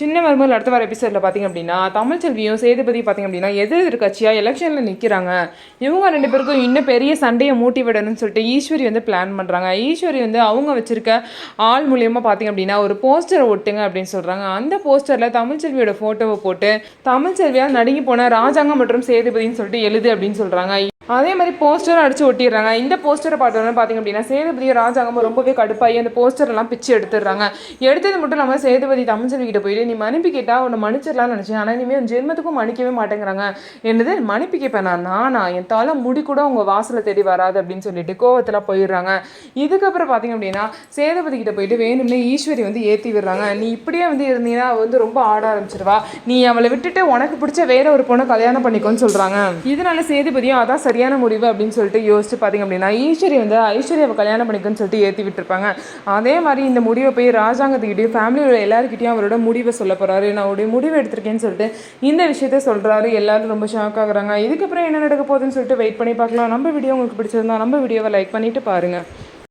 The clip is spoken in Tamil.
சின்ன மருமகள் அடுத்த வர எபிசோடில் பார்த்திங்க அப்படின்னா தமிழ்ச்செல்வியும் சேதுபதி பார்த்திங்க அப்படின்னா எதிர் கட்சியாக எலெக்ஷனில் நிற்கிறாங்க. இவங்க 2 பேருக்கும் இன்னும் பெரிய சண்டையை மூட்டி விடணும்னு சொல்லிட்டு ஈஸ்வரி வந்து பிளான் பண்ணுறாங்க. ஈஸ்வரி வந்து அவங்க வச்சுருக்க ஆள் மூலியமாக பார்த்திங்க அப்படின்னா ஒரு போஸ்டரை ஒட்டுங்க அப்படின்னு சொல்கிறாங்க. அந்த போஸ்டரில் தமிழ்ச்செல்வியோட ஃபோட்டோவை போட்டு தமிழ்ச்செல்வியால் நடுங்கி போன ராஜாங்கம் மற்றும் சேதுபதினு சொல்லிட்டு எழுது அப்படின்னு சொல்கிறாங்க. அதே மாதிரி போஸ்டரும் அடிச்சு ஒட்டிடுறாங்க. இந்த போஸ்டரை பார்த்தோன்னு பார்த்திங்க அப்படின்னா சேதுபதியும் ராஜாங்கமும் ரொம்பவே கடுப்பாகி அந்த போஸ்டரெல்லாம் பிச்சு எடுத்துடுறாங்க. எடுத்தது மட்டும் இல்லாமல் சேதுபதி தமிழ்ச்செல்வி கிட்ட போயிட்டு நீ மன்னிப்பு கேட்டால் உன்னை மன்னிச்சிடலாம்னு நினச்சேன், ஆனால் இனிமேல் ஜென்மத்துக்கும் மன்னிக்கவே மாட்டேங்கிறாங்க. என்னது மன்னிப்பு கேட்பேன் நானா? என் தலை முடி கூட உங்கள் வாசலை தேடி வராது அப்படின்னு சொல்லிட்டு கோவத்தில் போயிடுறாங்க. இதுக்கப்புறம் பார்த்திங்க அப்படின்னா சேதுபதி கிட்ட போயிட்டு வேணும்னே ஈஸ்வரி வந்து ஏற்றி விடுறாங்க. நீ இப்படியே வந்து இருந்தீங்கன்னா வந்து ரொம்ப ஆட ஆரம்பிச்சிருவா, நீ அவளை விட்டுட்டு உனக்கு பிடிச்ச வேற ஒரு பொண்ணை கல்யாணம் பண்ணிக்கோன்னு சொல்கிறாங்க. இதனால சேதுபதியும் அதான் சரியான முடிவு அப்படின்னு சொல்லிட்டு யோசிச்சு பார்த்தீங்க அப்படின்னா ஈஸ்வரி வந்து ஐஸ்வர்யாவை கல்யாணம் பண்ணிக்கன்னு சொல்லிட்டு ஏற்றி விட்டுருப்பாங்க. அதே மாதிரி இந்த முடிவை போய் ராஜாங்கத்துக்கிட்டையும் ஃபேமிலியோட எல்லாருக்கிட்டையும் அவரோட முடிவை சொல்ல போகிறாரு. நான் அவருடைய முடிவு எடுத்திருக்கேன்னு சொல்லிட்டு இந்த விஷயத்த சொல்கிறாரு. எல்லாரும் ரொம்ப ஷாக் ஆகுறாங்க. இதுக்கப்புறம் என்ன நடக்க போகுதுன்னு சொல்லிட்டு வெயிட் பண்ணி பார்க்கலாம். நம்ம வீடியோ உங்களுக்கு பிடிச்சிருந்தா நம்ம வீடியோவை லைக் பண்ணிட்டு பாருங்கள்.